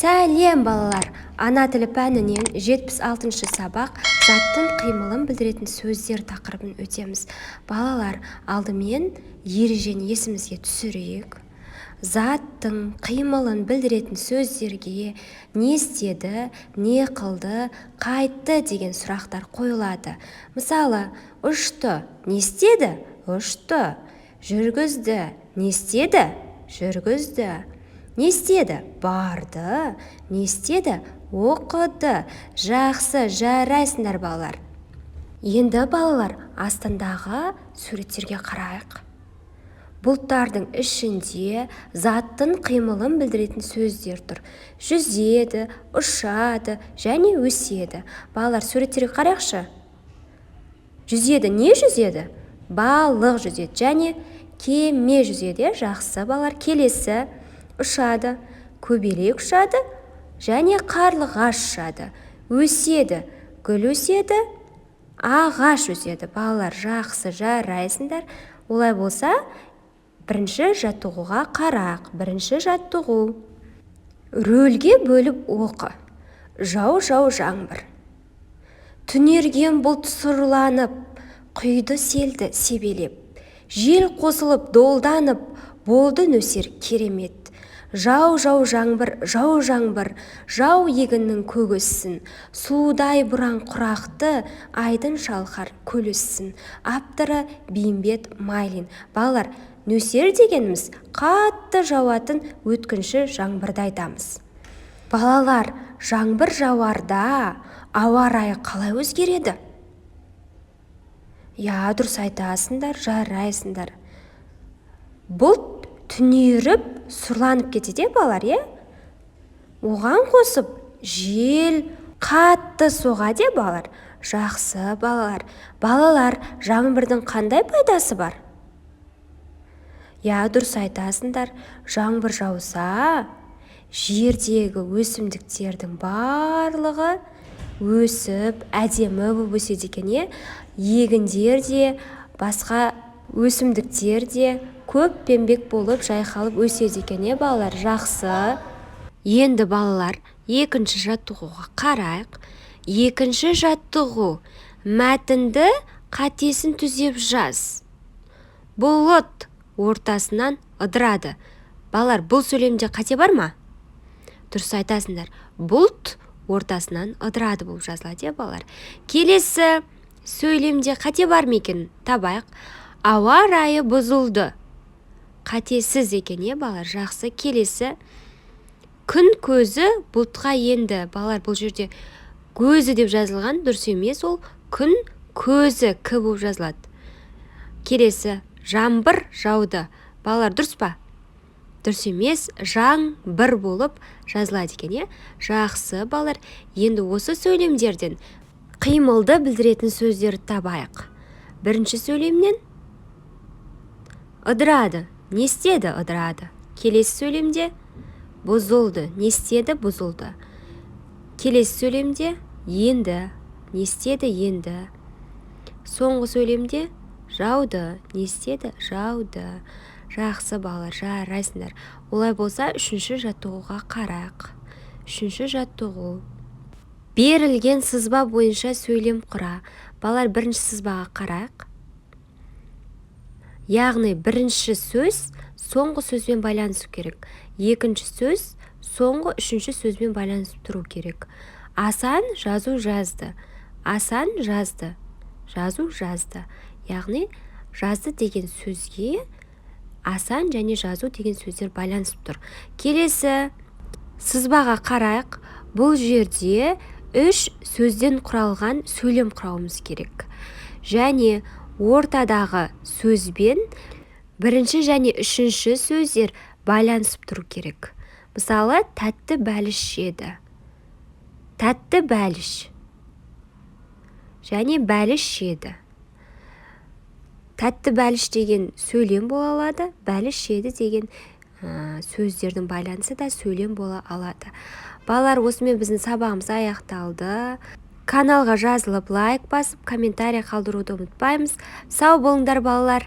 Сәлем балалар! Ана тілі пәнінен 76-шы сабақ заттың қимылын білдіретін сөздер тақырыбын өтеміз. Балалар, алдымен ережені есімізге түсірейік. Заттың қимылын білдіретін сөздерге не істеді, не қылды, қайтты деген сұрақтар қойылады. Мысалы, ұшты, не істеді? Ұшты. Жүргізді, не істеді? Жүргізді. Не істеді? Барды. Не істеді? Оқыды. Жақсы, жарайсыңдар балалар. Енді балалар, астындағы суреттерге қарайық. Бұлттардың ішінде заттың қимылын білдіретін сөздер тұр. Жүзеді, ұшады және өседі. Балалар, суреттерге қарайықшы. Жүзеді, не жүзеді? Балық жүзеді және кеме жүзеді. Жақсы балалар, келесі. Ұшады, көбелек ұшады және қарлығаш ұшады. Өседі, гүл өседі, ағаш өседі. Балалар, жақсы, жарайсыңдар. Олай болса, бірінші жаттығуға қарайық. Бірінші жаттығу. Рөлге бөліп оқы. Жау жаңбыр. Түнерген бұлт сұрланып, құйды селді себелеп. Жел қосылып, долданып, болды нөсер керемет. Жау жаңбыр, жау егіннің көгіссін. Судай бұран құрақты, айдын шалқар көліссін. Авторы Бейімбет Майлин. Балалар, нөсер дегеніміз қатты жауатын өткінші жаңбырды айтамыз. Балалар, жаңбыр жауарда ауа райы қалай өзгереді? Дұрыс айтасыңдар, жарайсыңдар. Бұлт түнеріп, сұрланып кетеді балалар, Оған қосып, жел қатты соғады балалар. Жақсы балалар. Балалар, жаңбырдың қандай пайдасы бар? Дұрыс айтасыңдар. Жаңбыр жауса, жердегі өсімдіктердің барлығы өсіп, әдемі болып өседі екен, егіндер де, басқа өсімдіктер де көппенбек болып жайқалып өседі екен, балалар. Жақсы. Енді балалар, екінші жаттығуға қарайық. Екінші жаттығу. Мәтінді қатесін түзеп жаз. Бұлт ортасынан ыдырады. Балалар, бұл сөйлемде қате бар ма? Дұрыс айтасыңдар. Бұлт ортасынан ыдырады болып жазылады, балалар. Келесі сөйлемде қате бар ма екен? Табайық. Ауа райы бұзылды. Қатесіз екен, балалар. Жақсы. Келесі күн көзі бұлтқа енді. Балалар, бұл жерде көзі деп жазылған, дұрыс емес, ол күн көзі к болып жазылады. Келесі жаңбыр жауды. Балалар, дұрыс па? Дұрыс емес, жаңбыр болып жазылады екен, Жақсы балалар. Енді осы сөйлемдерден қимылды білдіретін сөздерді табайық. Бірінші сөйлемнен ыдырады. Не істеді? Ыдырады. Келесі сөйлемде бұзылды. Не істеді? Бұзылды. Келесі сөйлемде енді. Не істеді? Енді. Соңғы сөйлемде жауды. Не істеді? Жауды. Жақсы балалар, жарайсыңдар. Олай болса, үшінші жаттығуға қарайық. Үшінші жаттығу. Берілген сызба бойынша сөйлем құра. Балалар, бірінші сызбаға қарайық. Яғни бірінші сөз соңғы сөзбен байланысу керек. Екінші сөз соңғы үшінші сөзбен байланысып тұру керек. Асан жазу жазды. Асан жазды. Жазу жазды. Яғни жазды деген сөзге асан және жазу деген сөздер байланысып тұр. Келесі сызбаға қарайық. Бұл жерде үш сөзден құралған сөйлем құрауымыз керек. Және ортадағы сөзбен бірінші және үшінші сөздер байланысып тұру керек. Мысалы, тәтті бәліш жеді. Тәтті бәліш. Және бәліш жеді. Тәтті бәліш деген сөйлем бола алады. Бәліш жеді деген сөздердің байланысы да сөйлем бола алады. Балалар, осымен біздің сабағымыз аяқталды. Каналға жазылып, лайк басып, комментарий қалдыруды ұмытпаймыз. Сау болыңдар балалар.